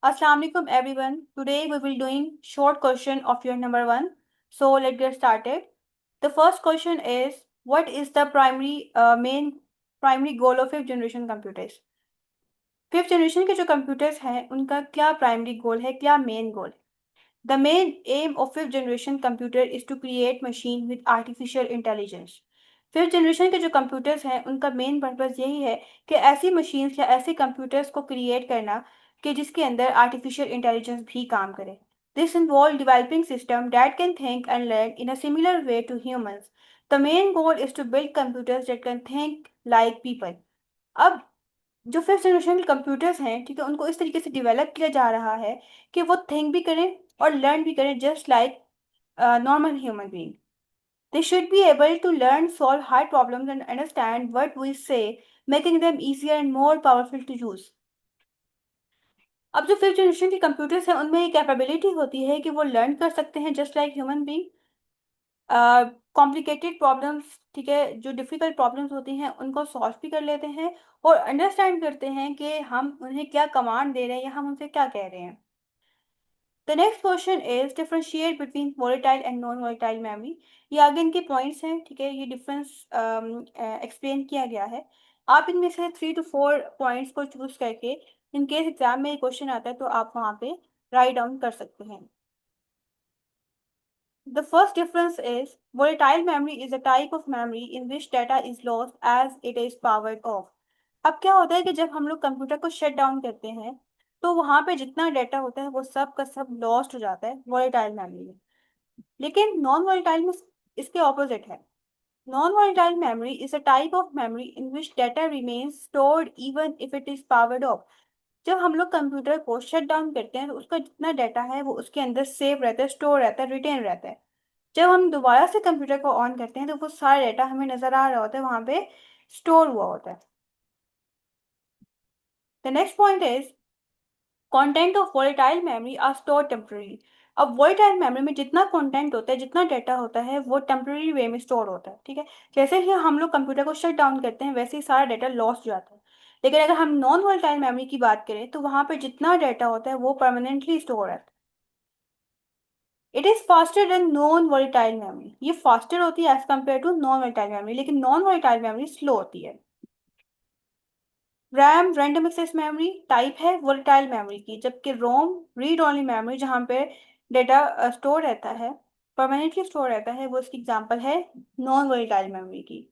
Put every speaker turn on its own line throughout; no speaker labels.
Assalamu alaikum everyone. Today we will doing short question of your number one. So let's get started. The first question is what is the main primary goal of fifth generation computers? Fifth generation के जो computers हैं उनका क्या primary goal है, क्या main goal है? The main aim of fifth generation computer is to create machine with artificial intelligence. Fifth generation के जो कंप्यूटर्स हैं उनका मेन पर्पस यही है कि ऐसी मशीन्स या ऐसे कंप्यूटर्स को क्रिएट करना कि जिसके अंदर आर्टिफिशियल इंटेलिजेंस भी काम करे. This involves developing system that can think and learn in a similar way to humans. The main goal is to build computers that can think like people. अब जो फिफ्थ जनरेशन के computers हैं, ठीक है, उनको इस तरीके से डेवलप किया जा रहा है कि वो थिंक भी करें और लर्न भी करें just like normal human being. They should be able to learn, solve hard problems and understand what we say, making them easier and more powerful to use. अब जो फिफ्थ जनरेशन के computers हैं उनमें एक capability होती है कि वो लर्न कर सकते हैं just like human being. Complicated problems, ठीक है, जो डिफ़िकल्ट प्रॉब्लम्स होती हैं उनको सॉल्व भी कर लेते हैं और अंडरस्टैंड करते हैं कि हम उन्हें क्या कमांड दे रहे हैं या हम उनसे क्या कह रहे हैं. The next question is differentiate between volatile and non volatile memory. ये आगे इनके पॉइंट्स हैं, ठीक है, ये डिफरेंस एक्सप्लेन किया गया है. आप इनमें से 3 to 4 पॉइंट्स को चूज करके इन केस एग्जाम में ये क्वेश्चन आता है तो आप वहाँ पे राइट डाउन कर सकते हैं. The first difference is volatile memory is a type of memory in which data is lost as it is powered off. अब क्या होता है कि जब हम लोग कंप्यूटर को शट डाउन करते हैं तो वहां पे जितना डाटा होता है वो सब का सब लॉस्ट हो जाता है वोलेटाइल मेमोरी में. लेकिन नॉन वोलेटाइल में इसके ऑपोजिट है. Non volatile memory is a type of memory in which data remains stored even if it is powered of. जब हम लोग कंप्यूटर को शट डाउन करते हैं तो उसका जितना डाटा है वो उसके अंदर सेव रहता है, स्टोर रहता है, रिटेन रहता है. जब हम दोबारा से कंप्यूटर को ऑन करते हैं तो वो सारा डाटा हमें नजर आ रहा होता है, वहां पे स्टोर हुआ होता है. The next point is content of volatile memory are store temporary. अब वोलेटाइल मेमोरी में जितना कंटेंट होता है, जितना डाटा होता है, वो टेम्पररी वे में स्टोर होता है, ठीक है. जैसे ही हम लोग कंप्यूटर को शट डाउन करते हैं वैसे ही सारा डाटा लॉस हो जाता है. लेकिन अगर हम नॉन वोलेटाइल मेमोरी की बात करें तो वहां पे जितना डाटा होता है वो परमानेंटली स्टोर है. It is faster than non volatile memory. ये फास्टर होती है as compare to non volatile memory, लेकिन नॉन वोलेटाइल मेमोरी स्लो होती है. RAM random access memory type है वोलेटाइल मेमोरी की, जबकि रोम रीड ओनली मेमोरी जहाँ पे डेटा स्टोर रहता है, परमानेंटली स्टोर रहता है, वो इसकी एग्जांपल है नॉन वोलेटाइल मेमोरी की.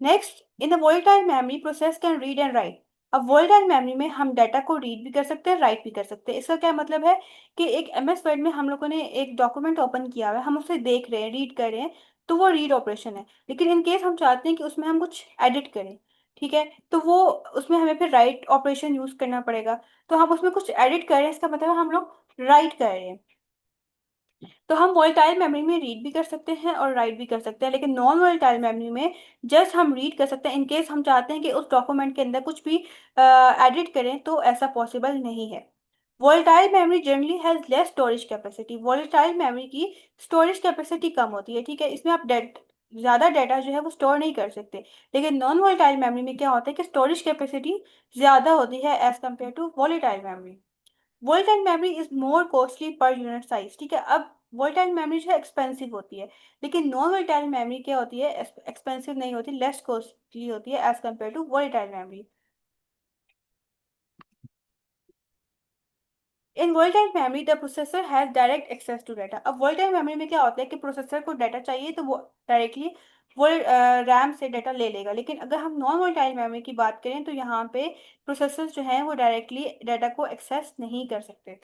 Next, in the volatile memory process can read and right. अब वोलेटाइल मेमोरी में हम डाटा को रीड भी कर सकते हैं, राइट भी कर सकते हैं. इसका क्या मतलब है कि एक एमएस वर्ड में हम लोगों ने एक डॉक्यूमेंट ओपन किया हुआ है, हम उसे देख रहे हैं, रीड कर रहे हैं, तो वो रीड ऑपरेशन है. लेकिन इन केस हम चाहते हैं कि उसमें हम कुछ एडिट करें, ठीक है, तो वो उसमें हमें फिर राइट ऑपरेशन यूज करना पड़ेगा. तो हम उसमें कुछ एडिट कर रहे हैं, इसका मतलब हम लोग राइट कर रहे हैं. तो हम वोलेटाइल मेमोरी में रीड भी कर सकते हैं और राइट भी कर सकते हैं, लेकिन नॉन वोलेटाइल मेमोरी में जस्ट हम रीड कर सकते हैं. इन केस हम चाहते हैं कि उस डॉक्यूमेंट के अंदर कुछ भी एडिट करें तो ऐसा पॉसिबल नहीं है. Volatile memory generally has less storage capacity. Volatile memory की स्टोरेज कैपेसिटी कम होती है, ठीक है, इसमें आप ज़्यादा डाटा जो है वो स्टोर नहीं कर सकते. लेकिन नॉन वोलेटाइल मेमोरी में क्या होता है कि स्टोरेज कैपेसिटी ज़्यादा होती है as compare to volatile memory. Volatile memory is more costly per unit size, ठीक है. अब वोलेटाइल मेमोरी जो है एक्सपेंसिव होती है, लेकिन नॉन वोलेटाइल मेमोरी क्या होती है, एक्सपेंसिव नहीं होती, लेस कॉस्टली होती है as compare to volatile memory. In volatile memory the processor has direct access to data. अब वोलेटाइल मेमोरी में क्या होता है कि प्रोसेसर को डाटा चाहिए तो वो डायरेक्टली वो रैम से डाटा ले लेगा. लेकिन अगर हम नॉन वोलेटाइल मेमोरी की बात करें तो यहाँ पे प्रोसेसर जो है वो डायरेक्टली डाटा को एक्सेस नहीं कर सकते.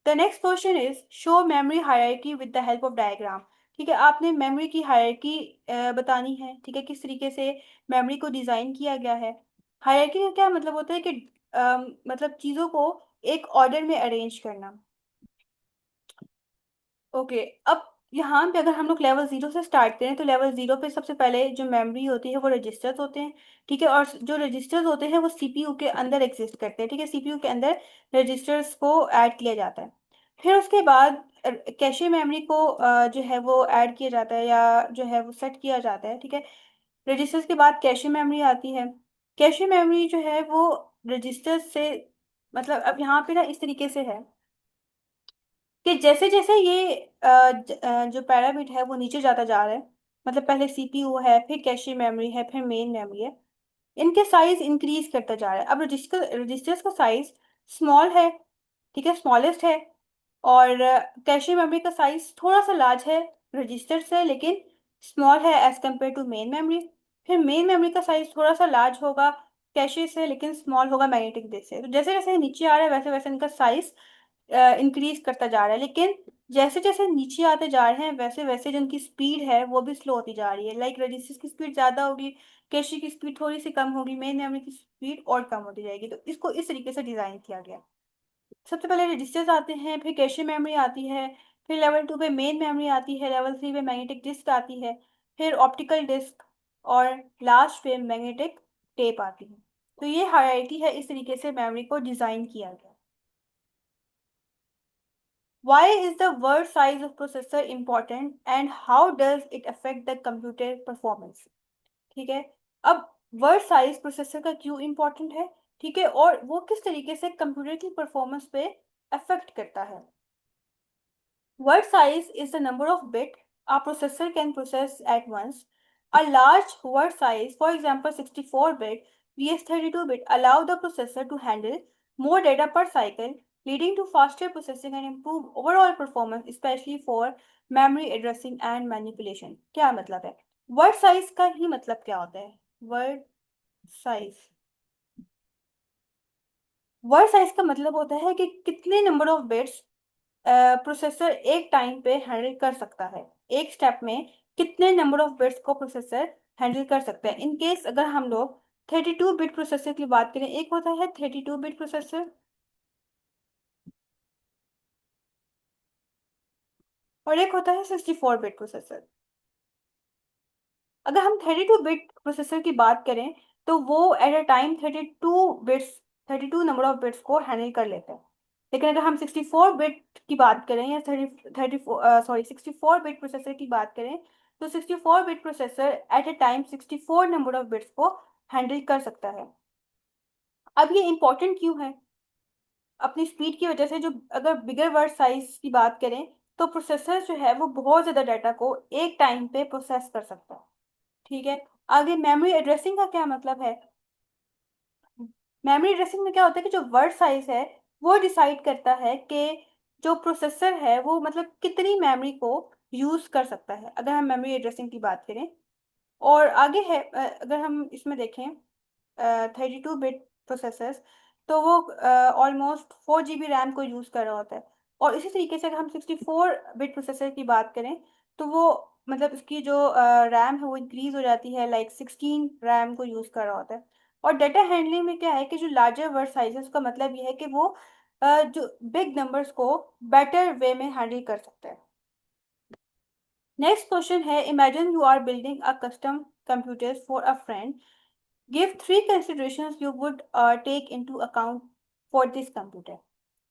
The next question is show memory hierarchy with the help of diagram. ठीक है, आपने मेमोरी की हायरार्की बतानी है, ठीक है, किस तरीके से मेमोरी को डिजाइन किया गया है. हायरार्की का क्या मतलब होता है कि मतलब चीजों को एक ऑर्डर में अरेंज करना. ओके, अब यहाँ पे अगर हम लोग लेवल जीरो से स्टार्ट करें तो लेवल जीरो पे सबसे पहले जो मेमोरी होती है वो रजिस्टर्स होते हैं, ठीक है, और जो रजिस्टर्स होते हैं वो सीपीयू के अंदर एग्जिस्ट करते हैं, ठीक है, सीपीयू के अंदर रजिस्टर्स को ऐड किया जाता है. फिर उसके बाद कैशे मेमोरी को जो है वो ऐड किया जाता है या जो है वो सेट किया जाता है, ठीक है. रजिस्टर्स के बाद कैशे मेमोरी आती है. कैशे मेमोरी जो है वो रजिस्टर से, मतलब अब यहाँ पे ना इस तरीके से है कि जैसे जैसे ये जो पैराबिट है वो नीचे जाता जा रहा है, मतलब पहले सीपीयू है, फिर कैशे मेमोरी है, फिर मेन मेमोरी है, इनके साइज इंक्रीज करता जा रहा है। अब रजिस्टर्स का साइज स्मॉल है, ठीक है, स्मॉलेस्ट है। और कैशे मेमोरी का साइज थोड़ा सा लार्ज है रजिस्टर से, लेकिन स्मॉल है as compare to main memory. फिर मेन मेमोरी का साइज थोड़ा सा लार्ज होगा कैशे से, लेकिन स्मॉल होगा मैग्नेटिक डिस्क से। तो जैसे जैसे नीचे आ रहा है वैसे वैसे इनका साइज इंक्रीज करता जा रहा है, लेकिन जैसे जैसे नीचे आते जा रहे हैं वैसे वैसे जो उनकी स्पीड है वो भी स्लो होती जा रही है। लाइक रजिस्टर की स्पीड ज्यादा होगी, कैशे की स्पीड थोड़ी सी कम होगी, मेन मेमोरी की स्पीड और कम होती जाएगी। तो इसको इस तरीके से डिजाइन किया गया। सबसे पहले रजिस्टर्स आते हैं, फिर कैशे मेमोरी आती है, फिर लेवल 2 पे मेन मेमोरी आती है, लेवल 3 पे मैग्नेटिक डिस्क आती है, फिर ऑप्टिकल डिस्क, और लास्ट पे मैग्नेटिक टेप आती है। तो ये हायरार्की है, इस तरीके से मेमोरी को डिजाइन किया गया। Why is the word size of processor important and how does it affect the computer performance? ठीक है। अब वर्ड साइज प्रोसेसर का क्यों इंपॉर्टेंट है, ठीक है, और वो किस तरीके से कंप्यूटर की परफॉर्मेंस पे अफेक्ट करता है। Word size is the number of bit a processor can process at once. A large word size, for example 64-bit vs 32-bit, allow the processor to handle more data per cycle, leading to faster processing and improve overall performance, especially for memory addressing and manipulation. क्या मतलब है? Word size का ही मतलब क्या होता है? Word size, word size का मतलब होता है कि कितने नंबर ऑफ बिट्स प्रोसेसर एक टाइम पे हैंडल कर सकता है। एक स्टेप में कितने नंबर ऑफ बिट्स को प्रोसेसर हैंडल कर सकता है। इन केस अगर हम लोग 32 बिट प्रोसेसर की बात करें, एक होता है 32 बिट प्रोसेसर और एक होता है 64 बिट प्रोसेसर। अगर हम 32 बिट प्रोसेसर की बात करें तो वो at a time 32 bits, 32 number of bits को हैंडल कर लेते हैं। लेकिन अगर हम 64 बिट की बात करें या 64 बिट प्रोसेसर की बात करें, तो 64 bit processor at a time 64 number of bits को हैंडल कर सकता है। अब ये इंपॉर्टेंट क्यों है? अपनी स्पीड की वजह से। जो अगर बिगर वर्ड साइज की बात करें तो प्रोसेसर जो है वो बहुत ज़्यादा डाटा को एक टाइम पे प्रोसेस कर सकता है, ठीक है। आगे मेमोरी एड्रेसिंग का क्या मतलब है? मेमोरी एड्रेसिंग में क्या होता है कि जो वर्ड साइज है वो डिसाइड करता है कि जो प्रोसेसर है वो मतलब कितनी मेमोरी को यूज कर सकता है, अगर हम मेमोरी एड्रेसिंग की बात करें। और आगे है अगर हम इसमें देखें 32 बिट प्रोसेसर्स, तो वो ऑलमोस्ट 4 GB रैम को यूज़ कर रहा होता है। और इसी तरीके से अगर हम 64 बिट प्रोसेसर की बात करें तो वो मतलब इसकी जो रैम है वो इंक्रीज हो जाती है, लाइक 16 रैम को यूज़ कर रहा होता है। और डाटा हैंडलिंग में क्या है कि जो लार्जर वर्ड साइज है उसका मतलब ये है कि वो जो बिग नंबर्स को बेटर वे में हैंडल कर सकता है। नेक्स्ट क्वेश्चन है, imagine you are building a custom computer for a friend. Give three considerations you would take into account for this computer.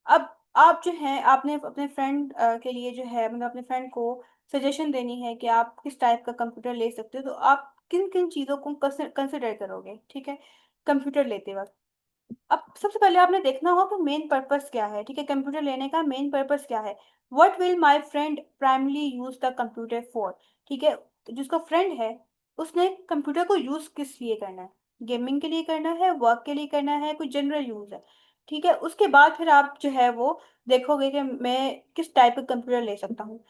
अब आप जो है आपने अपने फ्रेंड के लिए जो है मतलब अपने फ्रेंड को सजेशन देनी है कि आप किस टाइप का कंप्यूटर ले सकते हो, तो आप किन किन चीज़ों को कंसिडर करोगे, ठीक है, कंप्यूटर लेते वक्त। अब सबसे पहले आपने देखना होगा कि मेन पर्पस क्या है, ठीक है, कंप्यूटर लेने का मेन पर्पस क्या है। What will my friend primarily use the computer for, ठीक है। तो जिसका फ्रेंड है उसने कंप्यूटर को यूज किस लिए करना है, गेमिंग के लिए करना है, वर्क के लिए करना है, कोई जनरल यूज है, ठीक है। उसके बाद फिर आप जो है वो देखोगे कि मैं किस टाइप का कंप्यूटर ले सकता हूँ।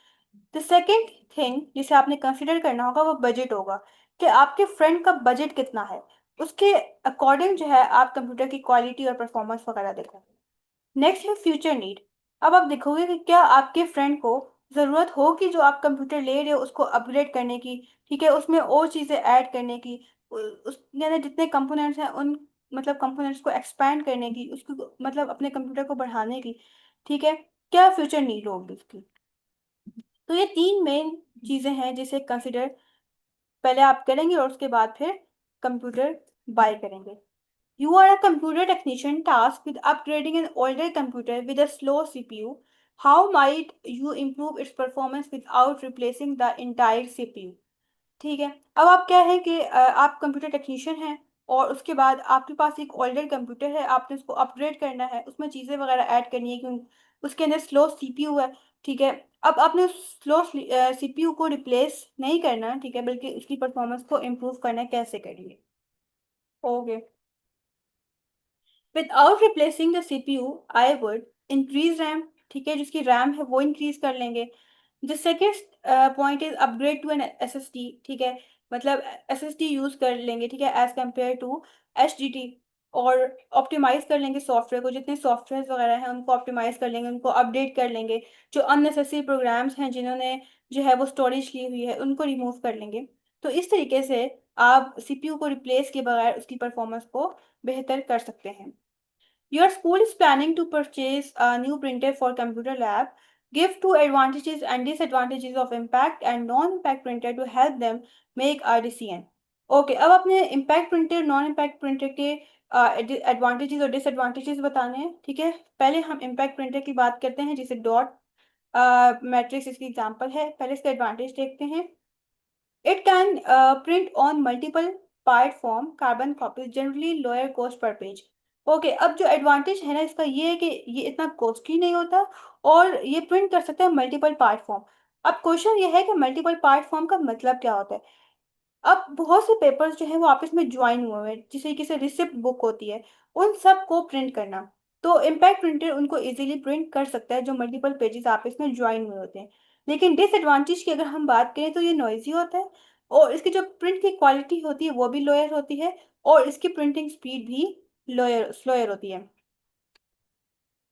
द सेकेंड थिंग जिसे आपने कंसिडर करना होगा वो बजट होगा, कि आपके फ्रेंड का बजट कितना है, उसके अकॉर्डिंग जो है आप कंप्यूटर की क्वालिटी और परफॉर्मेंस वगैरह देखोगे। नेक्स्ट है फ्यूचर नीड। अब आप देखोगे कि क्या आपके फ्रेंड को ज़रूरत हो कि जो आप कंप्यूटर ले रहे हो उसको अपग्रेड करने की, ठीक है, उसमें और चीज़ें ऐड करने की, उसके अंदर जितने कंपोनेंट्स हैं उन मतलब कंपोनेंट्स को एक्सपैंड करने की, उसको मतलब अपने कंप्यूटर को बढ़ाने की, ठीक है, क्या फ्यूचर नीड होगी उसकी। तो ये तीन मेन चीज़ें हैं जिसे कंसिडर पहले आप करेंगे और उसके बाद फिर कंप्यूटर बाय करेंगे। You are a computer technician tasked with upgrading an older computer with a slow CPU. How might you improve its performance without replacing the entire CPU? ठीक है। अब आप क्या है कि आप कंप्यूटर टेक्नीशियन हैं और उसके बाद आपके पास एक ओल्डर कंप्यूटर है, आपने उसको अपग्रेड करना है, उसमें चीज़ें वगैरह ऐड करनी है क्योंकि उसके अंदर स्लो सीपीयू है। ठीक है, अब आपने उस स्लो सीपीयू को रिप्लेस नहीं करना, ठीक है, बल्कि उसकी परफॉर्मेंस को इम्प्रूव करना है। कैसे करिए? Okay, without replacing the CPU I would increase RAM. ठीक है, जिसकी रैम है वो इंक्रीज कर लेंगे। The second point is upgrade to an SSD. ठीक है, मतलब एसएसडी यूज कर लेंगे, ठीक है, एज कम्पेयर टू एचडीडी। और ऑप्टिमाइज कर लेंगे सॉफ्टवेयर को, जितने सॉफ्टवेयर वगैरह हैं उनको ऑप्टिमाइज कर लेंगे, उनको अपडेट कर लेंगे। जो अननेसेसरी प्रोग्राम्स हैं जिन्होंने जो है वो स्टोरेज ली हुई है उनको रिमूव कर लेंगे। तो इस तरीके से आप सीपीयू को रिप्लेस के बगैर उसकी परफॉर्मेंस को बेहतर कर सकते हैं। Your school is planning to purchase a new printer for computer lab. Give two advantages and disadvantages of impact and non-impact printer to help them make a decision. Okay, अब अपने impact printer non impact printer के advantages और disadvantages बताने हैं। ठीक है, पहले हम इम्पैक्ट प्रिंटर की बात करते हैं, जिसे डॉट मैट्रिक्स इसकी एग्जांपल है। पहले इसके एडवांटेज देखते हैं। It can print on multiple part form carbon copies, generally lower cost per page. Okay, अब जो एडवांटेज है ना इसका ये है कि ये इतना कॉस्टली नहीं होता और ये प्रिंट कर सकते हैं मल्टीपल पार्ट फॉर्म। अब क्वेश्चन ये है कि मल्टीपल पार्ट फॉर्म का मतलब क्या होता है? अब बहुत से पेपर्स जो है वो आपस में ज्वाइन हुए हैं, जिसे किसी रिसिप्ट बुक होती है, उन सब को प्रिंट करना। तो इम्पैक्ट प्रिंटर उनको इजीली प्रिंट कर सकता है जो मल्टीपल पेजेस आपस में ज्वाइन हुए होते हैं। लेकिन डिसएडवांटेज की अगर हम बात करें तो ये नॉइजी होता है, और इसकी जो प्रिंट की क्वालिटी होती है वो भी लोअर होती है, और इसकी प्रिंटिंग स्पीड भी लोअर स्लोअर होती है।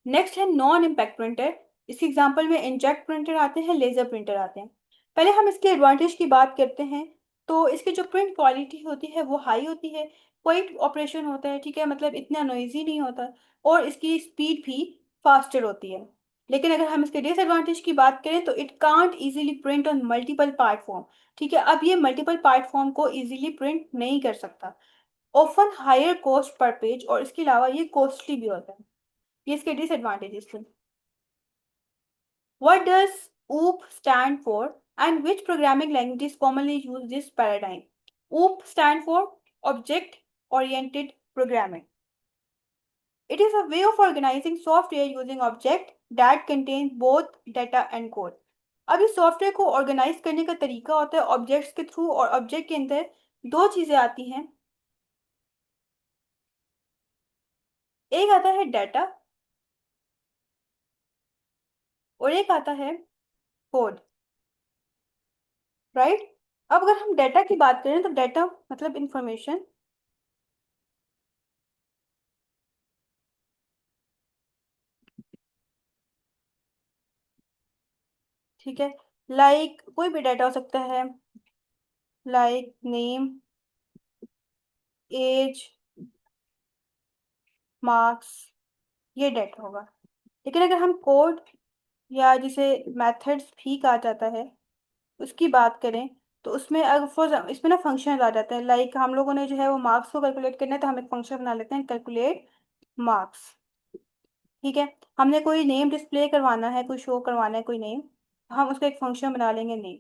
नेक्स्ट है नॉन इम्पैक्ट प्रिंटर। इसके एग्जांपल में इंकजेट प्रिंटर आते हैं, लेजर प्रिंटर आते हैं। पहले हम इसके एडवांटेज की बात करते हैं। तो इसकी जो प्रिंट क्वालिटी होती है वो हाई होती है, क्विक ऑपरेशन होता है, ठीक है, मतलब इतना नॉइजी नहीं होता, और इसकी स्पीड भी फास्टर होती है। लेकिन अगर हम इसके डिसएडवांटेज की बात करें तो it can't easily print on multiple part form. ठीक है, अब ये मल्टीपल पार्ट फॉर्म को इजीली प्रिंट नहीं कर सकता। Often higher cost per page, और इसके अलावा ये कॉस्टली भी होता है। ये इसके डिसएडवांटेजेस थे। What does OOP stand for and which programming languages commonly use this paradigm? OOP stand for Object Oriented Programming. It is a way of organizing software using object that contains both data and code. अब इस software को organise करने का तरीका होता है objects के through, और ऑब्जेक्ट के अंदर दो चीजें आती हैं। एक आता है डाटा और एक आता है कोड, राइट? अब अगर हम डाटा की बात करें तो डाटा मतलब इंफॉर्मेशन। ठीक है, लाइक कोई भी डाटा हो सकता है, लाइक नेम, एज, मार्क्स, ये डाटा होगा। लेकिन अगर हम कोड, या जिसे मेथड्स भी कहा जाता है, उसकी बात करें तो उसमें अगर फॉर इसमें ना फंक्शन आ जाता है। लाइक हम लोगों ने जो है वो मार्क्स को कैलकुलेट करना है तो हम एक फंक्शन बना लेते हैं, कैलकुलेट मार्क्स। ठीक है, हमने कोई नेम डिस्प्ले करवाना है, कोई शो करवाना है कोई नेम, हम उसका एक फंक्शन बना लेंगे नेम।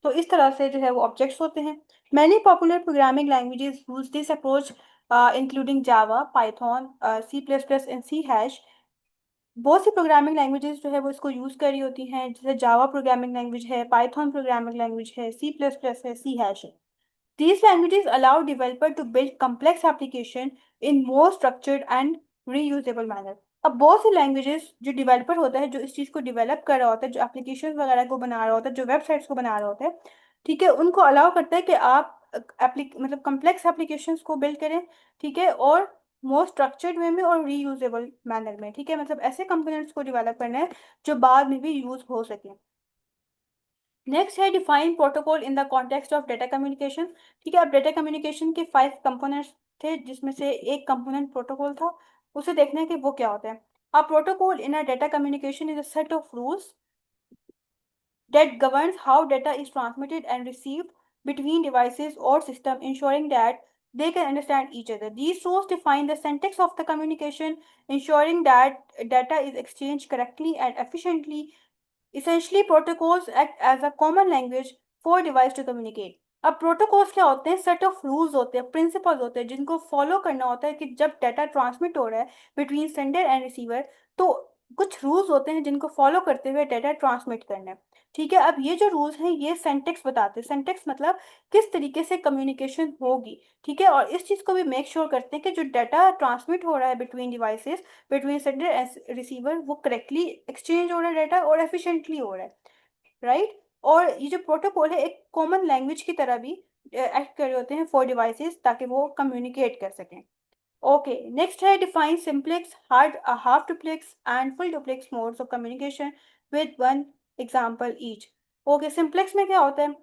तो इस तरह से जो है वो ऑब्जेक्ट्स होते हैं। Many popular programming languages use this approach, including Java, Python, C plus plus and C hash. बहुत सी प्रोग्रामिंग लैंग्वेजेस जो है वो इसको यूज कर रही होती हैं, जैसे जावा प्रोग्रामिंग लैंग्वेज है, पाइथन प्रोग्रामिंग लैंग्वेज है, सी प्लस प्लस है, सी हैश है। These languages allow developer to build complex application in more structured and reusable manner. अब बहुत सी लैंग्वेजेस जो डेवलपर होता है, जो इस चीज़ को डेवलप कर रहा होता है, जो एप्लीकेशन वगैरह को बना रहा होता है, जो वेबसाइट्स को बना रहा होता है, ठीक है, उनको अलाउ करता है कि आप एप्ली मतलब कम्प्लेक्स एप्लीकेशंस को बिल्ड करें, ठीक है, और मोर स्ट्रक्चर्ड वे में और रीयूजेबल मैनर में। ठीक है, मतलब ऐसे कंपोनेंट्स को डेवलप करना है जो बाद में भी यूज हो सके। नेक्स्ट है define protocol in the context of data communication. ठीक है, अब डेटा कम्युनिकेशन के 5 कंपोनेंट्स थे, जिसमें से एक कंपोनेंट प्रोटोकॉल था। उसे देखना है कि वो क्या होता है। A protocol in a data communication is a set of rules that governs how data is transmitted and received between devices or systems, ensuring that they can understand each other. These rules define the syntax of the communication, ensuring that data is exchanged correctly and efficiently. Essentially, protocols act as a common language for device to communicate. अब protocols क्या होते हैं, set of rules होते हैं, principles होते हैं जिनको follow करना होता है कि जब डाटा ट्रांसमिट हो रहा है बिटवीन सेंडर एंड रिसीवर, तो कुछ रूल्स होते हैं जिनको फॉलो करते हुए डाटा ट्रांसमिट करना है। ठीक है, अब ये जो रूल्स हैं ये सेंटेक्स बताते हैं, सेंटेक्स मतलब किस तरीके से कम्युनिकेशन होगी। ठीक है, और इस चीज़ को भी मेक श्योर करते हैं कि जो डाटा ट्रांसमिट हो रहा है between devices, between sender and receiver, वो करेक्टली एक्सचेंज हो रहा है डाटा और एफिशिएंटली हो रहा है। राइट, और ये जो प्रोटोकॉल है एक कॉमन लैंग्वेज की तरह भी एक्ट कर रहे होते हैं फॉर डिवाइसेस, ताकि वो कम्युनिकेट कर सकें। ओके, नेक्स्ट है define simplex, hard half duplex and full duplex modes of communication with one example each. Okay, simplex में क्या होता है,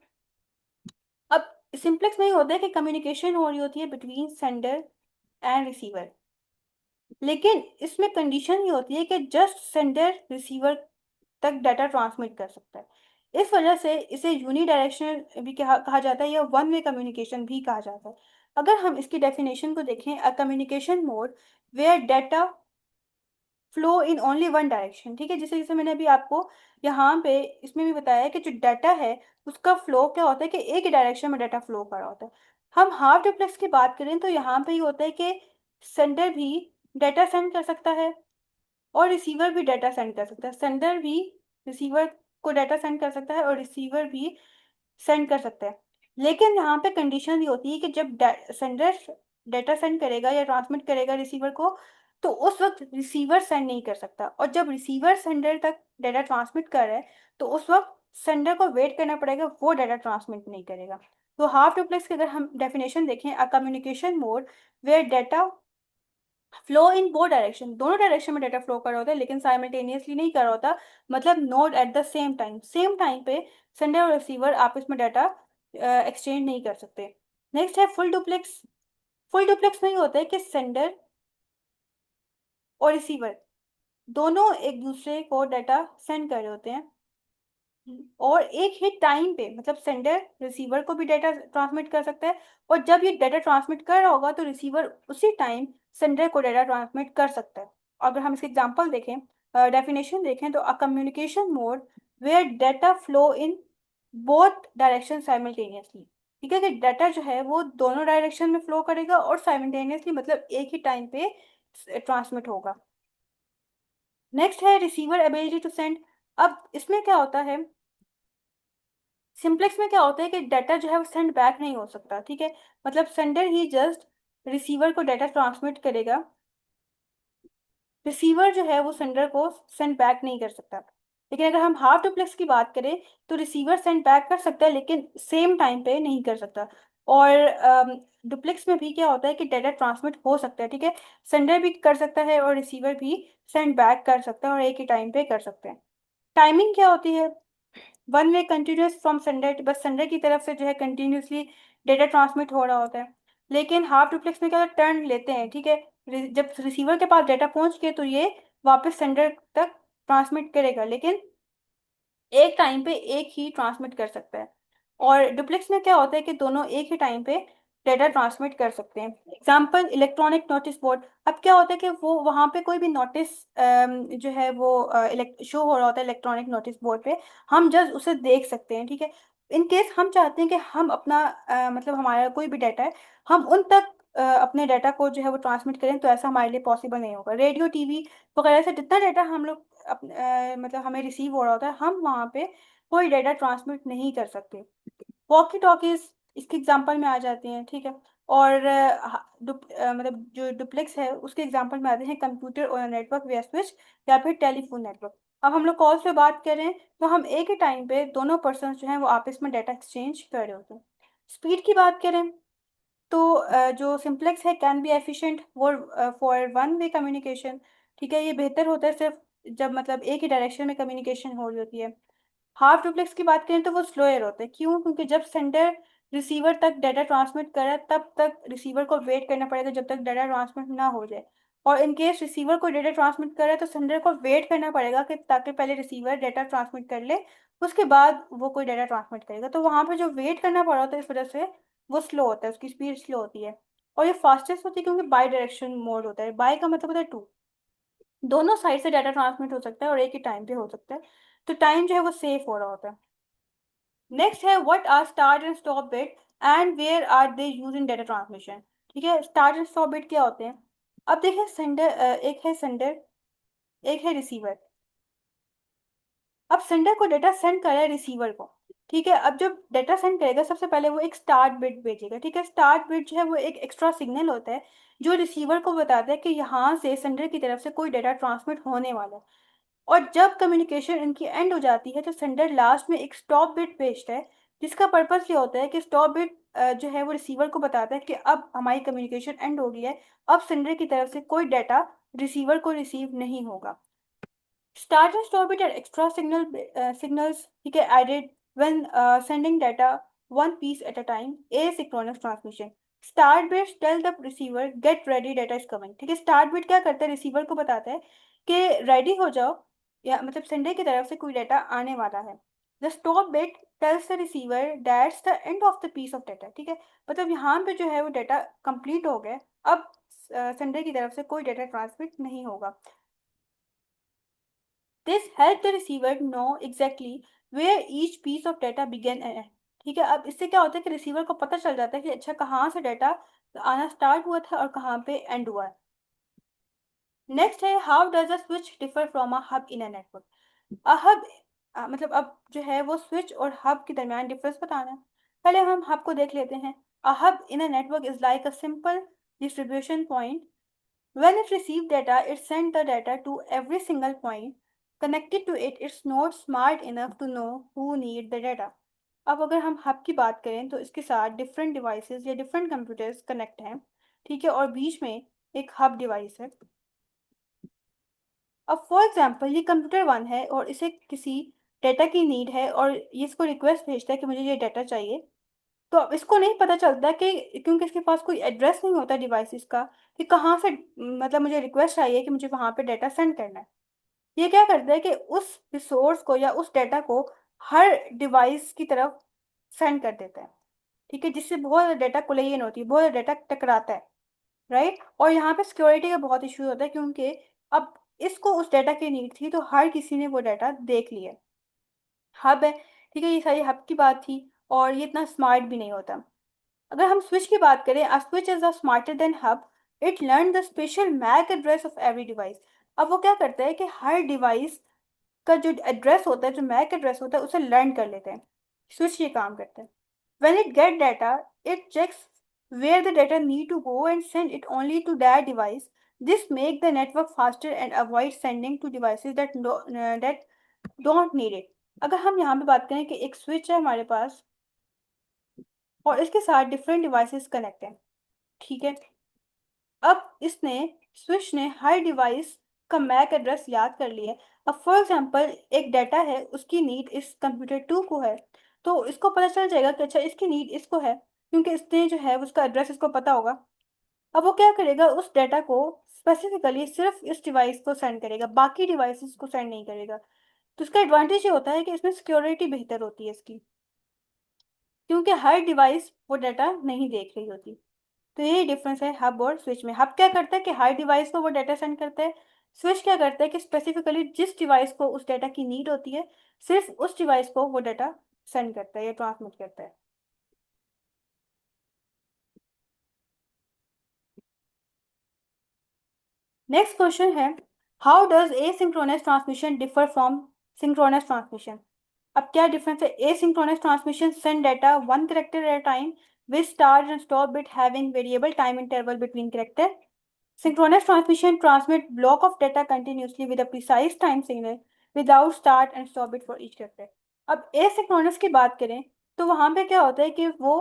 अब सिंप्लेक्स में ये होता है कि कम्युनिकेशन हो रही होती है बिटवीन सेंडर एंड रिसीवर, लेकिन इसमें कंडीशन ये होती है कि जस्ट सेंडर रिसीवर तक डाटा ट्रांसमिट कर सकता है। इस वजह से इसे यूनिडायरेक्शनल भी कहा जाता है या वन वे कम्युनिकेशन भी कहा जाता है। अगर हम इसकी डेफिनेशन को देखें, a communication mode where data flow in only one direction. ठीक है, जैसे जैसे मैंने अभी आपको यहाँ पे इसमें भी बताया कि जो डाटा है उसका फ्लो क्या होता है कि एक ही डायरेक्शन में डाटा फ्लो कर रहा होता है। हम हाफ डुप्लेक्स की बात करें तो यहाँ पे ये होता है कि सेंडर भी डाटा सेंड कर सकता है और रिसीवर भी डाटा सेंड कर सकता है, सेंडर भी रिसीवर को डाटा सेंड कर सकता है और रिसीवर भी सेंड कर सकता है। लेकिन यहाँ पे कंडीशन ये होती है कि जब सेंडर डाटा सेंड करेगा या ट्रांसमिट करेगा रिसीवर को, तो उस वक्त रिसीवर सेंड नहीं कर सकता, और जब रिसीवर सेंडर तक डाटा ट्रांसमिट कर रहा है तो उस वक्त सेंडर को वेट करना पड़ेगा, वो डाटा ट्रांसमिट नहीं करेगा। तो हाफ डुप्लेक्स की अगर हम डेफिनेशन देखें, a communication mode where data flow in both direction, दोनों डायरेक्शन में डाटा फ्लो कर रहा होता है लेकिन साइमल्टेनियसली नहीं कर रहा होता, मतलब note at the same time पे सेंडर और रिसीवर आपस में डाटा एक्सचेंज नहीं कर सकते। नेक्स्ट है फुल डुप्लेक्स। फुल डुप्लेक्स में ये होता है कि सेंडर और रिसीवर दोनों एक दूसरे को डाटा सेंड कर रहे होते हैं, और एक ही टाइम पे, मतलब सेंडर रिसीवर को भी डाटा ट्रांसमिट कर सकता है, और जब ये डाटा ट्रांसमिट कर रहा होगा तो रिसीवर उसी टाइम सेंडर को डाटा ट्रांसमिट कर सकता है। अगर हम इसके एग्जांपल देखें, डेफिनेशन देखें, तो a communication mode where data flow in both direction simultaneously. ठीक है, कि डाटा जो है वो दोनों डायरेक्शन में फ्लो करेगा और साइमल्टेनियसली मतलब एक ही टाइम पे ट्रांसमिट होगा। नेक्स्ट है रिसीवर एबिलिटी टू सेंड। अब इसमें क्या होता है, सिंप्लेक्स में क्या होता है कि डाटा जो है वो सेंड बैक नहीं हो सकता। ठीक है, मतलब सेंडर ही जस्ट रिसीवर को डाटा ट्रांसमिट करेगा, रिसीवर जो है वो सेंडर को सेंड बैक नहीं कर सकता। लेकिन अगर हम हाफ डुप्लेक्स की बात करें तो रिसीवर सेंड बैक कर सकता है लेकिन सेम टाइम पे नहीं कर सकता। और डुप्लेक्स में भी क्या होता है कि डाटा ट्रांसमिट हो सकता है। ठीक है, सेंडर भी कर सकता है और रिसीवर भी सेंड बैक कर सकता है और एक ही टाइम पे कर सकते हैं। टाइमिंग क्या होती है, one way continuous from sender, बस सेंडर की तरफ से जो है कंटिन्यूसली डेटा ट्रांसमिट हो रहा होता है। लेकिन हाफ डुप्लेक्स में क्या होता है, टर्न लेते हैं। ठीक है, जब रिसीवर के पास डेटा पहुंच गए तो ये वापस सेंडर तक ट्रांसमिट करेगा, लेकिन एक टाइम पे एक ही ट्रांसमिट कर सकता है। और डुप्लेक्स में क्या होता है कि दोनों एक ही टाइम पे डेटा ट्रांसमिट कर सकते हैं। Example electronic notice board. अब क्या होता है कि वो वहाँ पे कोई भी नोटिस जो है वो शो हो रहा होता है इलेक्ट्रॉनिक नोटिस बोर्ड पे, हम जस्ट उसे देख सकते हैं। ठीक है, इन केस हम चाहते हैं कि हम अपना मतलब हमारा कोई भी डाटा है, हम उन तक अपने डाटा को जो है वो ट्रांसमिट करें, तो ऐसा हमारे लिए पॉसिबल नहीं होगा। रेडियो टीवी वगैरह से जितना डाटा हम लोग मतलब हमें रिसीव हो रहा होता है, हम वहाँ पे कोई डाटा ट्रांसमिट नहीं कर सकते। वॉकी टॉकीज इसके एग्जांपल में आ जाती हैं। ठीक है, और मतलब जो डुप्लेक्स है उसके एग्जांपल में आते हैं कंप्यूटर और नेटवर्क वेयर स्विच या फिर टेलीफोन नेटवर्क। अब हम लोग कॉल्स पे बात करें तो हम एक ही टाइम पे दोनों पर्सन जो हैं वो आपस में डाटा एक्सचेंज कर रहे होते हैं। स्पीड की बात करें तो जो सिंप्लेक्स है can be efficient for one way communication. ठीक है, ये बेहतर होता है सिर्फ जब मतलब एक ही डायरेक्शन में कम्युनिकेशन हो रही होती है। हाफ डुप्लेक्स की बात करें तो वो स्लोअर होता है, क्यों, क्योंकि जब सेंडर रिसीवर तक डाटा ट्रांसमिट कर रहा है तब तक रिसीवर को वेट करना पड़ेगा जब तक डाटा ट्रांसमिट ना हो जाए, और इन केस रिसीवर को डाटा ट्रांसमिट कर रहा है तो सेंडर को वेट करना पड़ेगा कि ताकि पहले रिसीवर डाटा ट्रांसमिट कर ले, उसके बाद वो कोई डाटा ट्रांसमिट करेगा। तो वहां पे जो वेट करना पड़ रहा होता है इस वजह से वो स्लो होता है, उसकी स्पीड स्लो होती है। और ये फास्टेस्ट होती है क्योंकि बाई डायरेक्शन मोड होता है, बाई का मतलब होता है टू, दोनों साइड से डाटा ट्रांसमिट हो सकता है और एक ही टाइम पे हो सकता है, तो टाइम जो है वो सेफ हो रहा होता है। नेक्स्ट है what are start and stop bit and where are they use in data transmission. ठीक है, स्टार्ट एंड स्टॉप बिट क्या होते हैं? अब देखिए, सेंडर एक है रिसीवर। अब सेंडर को डेटा सेंड कर रहा है रिसीवर को। ठीक है, अब जब डेटा सेंड करेगा सबसे पहले वो एक स्टार्ट बिट भेजेगा। ठीक है, स्टार्ट बिट जो है वो एक एक्स्ट्रा सिग्नल होता है जो रिसीवर को बताता है कि यहाँ से सेंडर की तरफ से कोई डेटा ट्रांसमिट होने वाला है। और जब कम्युनिकेशन इनकी एंड हो जाती है तो सेंडर लास्ट में एक स्टॉप बिट भेजता है, जिसका पर्पस ये होता है कि स्टॉप बिट जो है वो रिसीवर को बताता है कि अब हमारी कम्युनिकेशन एंड हो गई है, अब सेंडर की तरफ से कोई डाटा रिसीवर को रिसीव नहीं होगा। Start and stop it are extra signals, ठीक है, added when sending data one piece at a time, asynchronous transmission. Start bit tell the receiver get ready, data is coming। ठीक है, start bit क्या करता है, receiver को बताता है कि रेडी हो जाओ, या मतलब सेंडर की तरफ से कोई डाटा आने वाला है। The stop bit tells the receiver that's the end of the piece of data। ठीक है, मतलब यहाँ पे जो है वो डाटा कंप्लीट हो गया, अब सेंडर की तरफ से कोई डाटा ट्रांसमिट नहीं होगा। This help the receiver know exactly where each piece of data began and end। ठीक है, अब इससे क्या होता है कि रिसीवर को पता चल जाता है कि अच्छा कहाँ से डाटा आना स्टार्ट हुआ था और कहाँ पे एंड हुआ है। नेक्स्ट है, how does a switch differ from a hub in a network. A hub मतलब अब जो है वो स्विच और हब के दरमियान डिफरेंस बताना है। पहले हम हब को देख लेते हैं। A hub in a network is like a simple distribution point. When it receives data, it sends the data to every single point connected to it. It's not smart enough to know who need the data। अब अगर हम hub की बात करें तो इसके साथ different devices या डिफरेंट कंप्यूटर्स कनेक्ट हैं। ठीक है, और बीच में एक हब डिवाइस है। अब फॉर एग्जांपल ये कंप्यूटर वन है और इसे किसी डेटा की नीड है और ये इसको रिक्वेस्ट भेजता है कि मुझे ये डाटा चाहिए। तो अब इसको नहीं पता चलता कि क्योंकि इसके पास कोई एड्रेस नहीं होता डिवाइसेस का कि कहाँ से मतलब मुझे रिक्वेस्ट चाहिए कि मुझे वहां पे डाटा सेंड करना है। ये क्या करता है कि उस रिसोर्स को या उस डाटा को हर डिवाइस की तरफ सेंड कर देता है। ठीक है, जिससे बहुत ज़्यादा डाटा कोलिजन होती है, बहुत ज़्यादा डाटा टकराता है। राइट, और यहाँ पे सिक्योरिटी का बहुत इशू होता है क्योंकि अब इसको उस डाटा की नीड थी तो हर किसी ने वो डाटा देख लिया। हब है, ठीक है, ये सारी हब की बात थी और ये इतना स्मार्ट भी नहीं होता। अगर हम स्विच की बात करें, a switch is a smarter than hub। It learned the special MAC address of every device। अब वो क्या करता है कि हर डिवाइस का जो एड्रेस होता है, जो मैक एड्रेस होता है, उसे लर्न कर लेते हैं। स्विच ये काम करता है। When it get data, it checks where the data need to go and send it only to that device। This make the network faster and avoid sending to devices that don't need it। अगर हम यहाँ पे बात करें कि एक switch है हमारे पास और इसके साथ डिफरेंट डिवाइसेस कनेक्ट हैं। ठीक है, अब इसने स्विच ने हर डिवाइस का मैक एड्रेस याद कर लिया है। अब फॉर एग्जांपल एक डाटा है, उसकी नीड इस कंप्यूटर टू को है, तो इसको पता चल जाएगा कि अच्छा इसकी नीड इसको है क्योंकि इसने जो है उसका एड्रेस इसको पता होगा। अब वो क्या करेगा, उस डाटा को स्पेसिफिकली सिर्फ इस डिवाइस को सेंड करेगा, बाकी डिवाइसेस को सेंड नहीं करेगा। तो इसका एडवांटेज ये होता है कि इसमें सिक्योरिटी बेहतर होती है इसकी, क्योंकि हर डिवाइस वो डाटा नहीं देख रही होती। तो यही डिफरेंस है हब और स्विच में। हब क्या करता है कि हर डिवाइस को वो डाटा सेंड करता है। स्विच क्या करता है कि स्पेसिफिकली जिस डिवाइस को उस डाटा की नीड होती है, सिर्फ उस डिवाइस को वो डाटा सेंड करता है या ट्रांसमिट करता है। नेक्स्ट क्वेश्चन है, how does asynchronous transmission differ from synchronous transmission. अब क्या डिफरेंस है? Asynchronous transmission send data one character at a time with start and stop bit having variable time interval between character। Synchronous transmission transmit block of data continuously with a precise time signal without start and stop bit for each character। अब asynchronous की बात करें तो वहां पे क्या होता है कि वो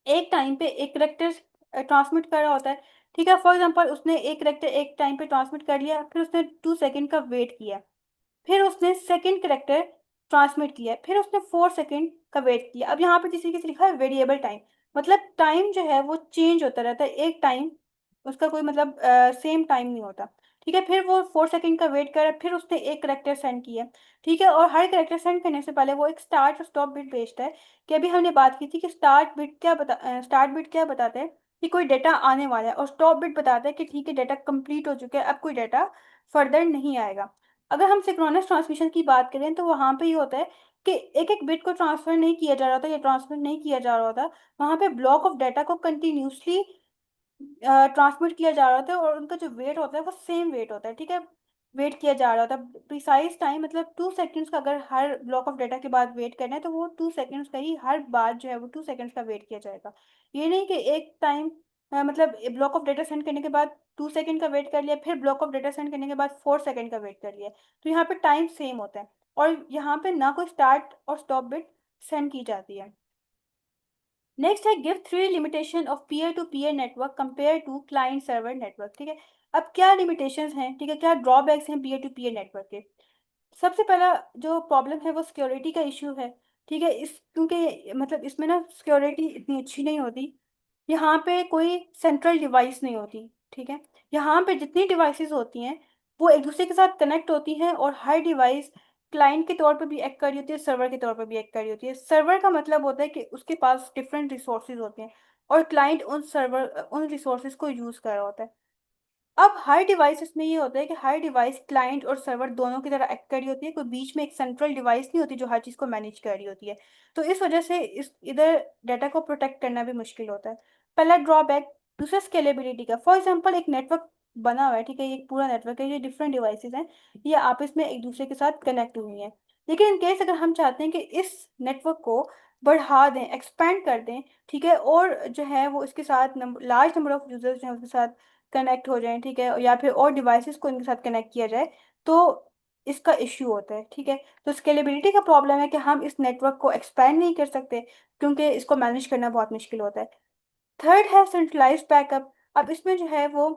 एक टाइम पे एक करेक्टर ट्रांसमिट कर रहा होता है। ठीक है, फॉर एग्जांपल उसने एक करेक्टर एक टाइम पे ट्रांसमिट कर लिया, फिर उसने 2 सेकंड का वेट किया, फिर उसने सेकंड करेक्टर ट्रांसमिट किया, फिर उसने 4 सेकंड का वेट किया। अब यहाँ पे जिस तरीके से लिखा है वेरिएबल टाइम, मतलब टाइम जो है वो चेंज होता रहता है, एक टाइम उसका कोई मतलब सेम टाइम नहीं होता। ठीक है, फिर वो 4 सेकंड का वेट करा, फिर उसने एक करेक्टर सेंड किया। ठीक है, और हर करेक्टर सेंड करने से पहले वो एक स्टार्ट और स्टॉप बिट भेजता है। कि अभी हमने बात की थी कि स्टार्ट बिट क्या बताता है कि कोई डाटा आने वाला है, और स्टॉप बिट बताता है कि ठीक है डाटा कंप्लीट हो चुका है, अब कोई डाटा फर्दर नहीं आएगा। अगर हम सिंक्रोनस ट्रांसमिशन की बात करें तो वहां पे ये होता है कि एक एक बिट को ट्रांसफर नहीं किया जा रहा था या ट्रांसफर नहीं किया जा रहा था, वहां पे ब्लॉक ऑफ डाटा को कंटिन्यूसली ट्रांसमिट किया जा रहा था और उनका जो वेट होता है वो सेम वेट होता है, ठीक है। वेट किया जा रहा था प्रिसाइज टाइम, मतलब 2 सेकंड्स का अगर हर ब्लॉक ऑफ डाटा के बाद वेट करना है तो वो 2 सेकंड्स का ही हर बार जो है वो 2 सेकंड्स का वेट किया जाएगा। ये नहीं कि एक टाइम मतलब ब्लॉक ऑफ डाटा सेंड करने के बाद 2 सेकंड का वेट कर लिया, फिर ब्लॉक ऑफ डाटा सेंड करने के बाद 4 सेकंड का वेट कर लिया। तो यहाँ पे टाइम सेम होता है और यहाँ पे ना कोई स्टार्ट और स्टॉप बिट सेंड की जाती है। नेक्स्ट है give 3 limitation of peer to peer network compare to client server network, ठीक है। अब क्या लिमिटेशंस हैं, ठीक है, क्या ड्रॉबैक्स हैं पीयर टू पीयर नेटवर्क के। सबसे पहला जो प्रॉब्लम है वो सिक्योरिटी का इश्यू है, ठीक है। इस क्योंकि मतलब इसमें ना सिक्योरिटी इतनी अच्छी नहीं होती। यहाँ पे कोई सेंट्रल डिवाइस नहीं होती, ठीक है। यहाँ पे जितनी डिवाइसेस होती हैं वो एक दूसरे के साथ कनेक्ट होती हैं और हर डिवाइस क्लाइंट के तौर पर भी एक्ट कर रही होती है, सर्वर के तौर पर भी एक्ट कर रही होती है। सर्वर का मतलब होता है कि उसके पास डिफरेंट रिसोर्सेज होते हैं और क्लाइंट उन रिसोर्सेज को यूज कर रहा होता है। अब हर डिवाइस इसमें ये होता है कि हर डिवाइस क्लाइंट और सर्वर दोनों की तरह एक्ट कर रही होती है, कोई बीच में एक सेंट्रल डिवाइस नहीं होती जो हर चीज़ को मैनेज कर रही होती है। तो इस वजह से इस इधर डाटा को प्रोटेक्ट करना भी मुश्किल होता है। पहला ड्रॉबैक। दूसरा स्केलेबिलिटी का। फॉर एग्जांपल एक नेटवर्क बना हुआ है, ठीक है, ये एक पूरा नेटवर्क है, ये डिफरेंट डिवाइसेस हैं, ये आपस में एक दूसरे के साथ कनेक्ट हुई हैं। लेकिन इन केस अगर हम चाहते हैं कि इस नेटवर्क को बढ़ा दें, एक्सपेंड कर दें, ठीक है, और जो है वो इसके साथ लार्ज नंबर ऑफ यूजर्स जो है उसके साथ कनेक्ट हो जाएं, ठीक है, या फिर और डिवाइसेस को इनके साथ कनेक्ट किया जाए, तो इसका इश्यू होता है, ठीक है। तो स्केलेबिलिटी का प्रॉब्लम है कि हम इस नेटवर्क को एक्सपैंड नहीं कर सकते क्योंकि इसको मैनेज करना बहुत मुश्किल होता है। थर्ड है सेंट्रलाइज्ड बैकअप। अब इसमें जो है वो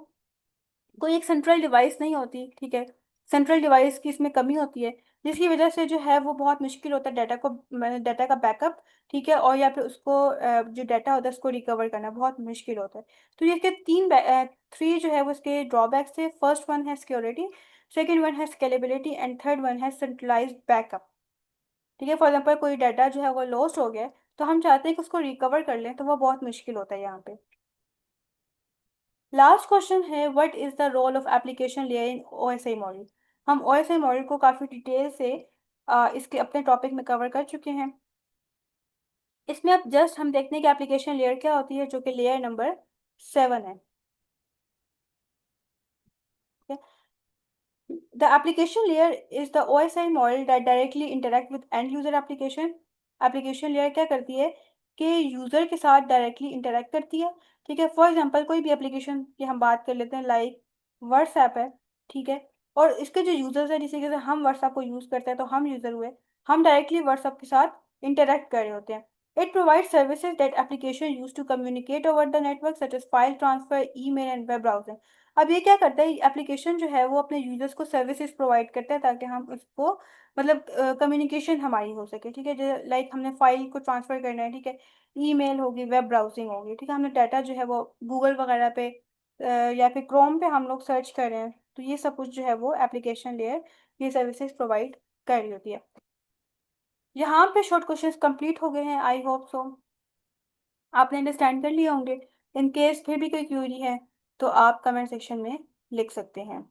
कोई एक सेंट्रल डिवाइस नहीं होती, ठीक है। सेंट्रल डिवाइस की इसमें कमी होती है, जिसकी वजह से जो है वो बहुत मुश्किल होता है डाटा का बैकअप, ठीक है, और या फिर उसको जो डाटा होता है उसको रिकवर करना बहुत मुश्किल होता है। तो ये इसके थ्री जो है वो इसके ड्रॉबैक्स थे। फर्स्ट वन है सिक्योरिटी, सेकेंड वन है स्केलेबिलिटी एंड थर्ड वन है सेंट्रलाइज्ड बैकअप, ठीक है। फॉर एग्जाम्पल कोई डाटा जो है वो लॉस्ट हो गया है, तो हम चाहते हैं कि उसको रिकवर कर लें, तो वो बहुत मुश्किल होता है यहाँ पे। लास्ट क्वेश्चन है what is the role of application layer in OSI model. हम ओएसआई मॉडल को काफ़ी डिटेल से इसके अपने टॉपिक में कवर कर चुके हैं। इसमें अब जस्ट हम देखते हैं कि एप्लीकेशन लेयर क्या होती है, जो कि लेयर नंबर 7 है। The application layer is the OSI model that directly interact with end user application. Application layer क्या करती है कि यूजर के साथ डायरेक्टली इंटरेक्ट करती है, ठीक है। फॉर एग्जांपल कोई भी एप्लीकेशन की हम बात कर लेते हैं, लाइक व्हाट्सएप है, ठीक है, और इसके जो यूजर्स है, जिस तरीके से हम व्हाट्सएप को यूज करते हैं तो हम यूजर हुए, हम डायरेक्टली व्हाट्सएप के साथ इंटरेक्ट कर रहे होते हैं। It provide services that application use to communicate over the network such as file transfer, email and web browsing. अब ये क्या करता है, एप्लीकेशन जो है वो अपने यूजर्स को सर्विसेज प्रोवाइड करता है ताकि हम उसको मतलब कम्युनिकेशन हमारी हो सके, ठीक है। जो लाइक हमने फाइल को ट्रांसफर करना है, ठीक है, ईमेल होगी, वेब ब्राउजिंग होगी, ठीक है, हमने डाटा जो है वो गूगल वगैरह पे या फिर क्रोम पे हम लोग सर्च कर रहे हैं, तो ये सब कुछ जो है वो एप्लीकेशन लेयर ये सर्विसेज प्रोवाइड कर रही होती है। यहाँ पे शॉर्ट क्वेश्चंस कंप्लीट हो गए हैं, आई होप सो आपने अंडरस्टैंड कर लिए होंगे। इन केस फिर भी कोई क्यूरी है तो आप कमेंट सेक्शन में लिख सकते हैं।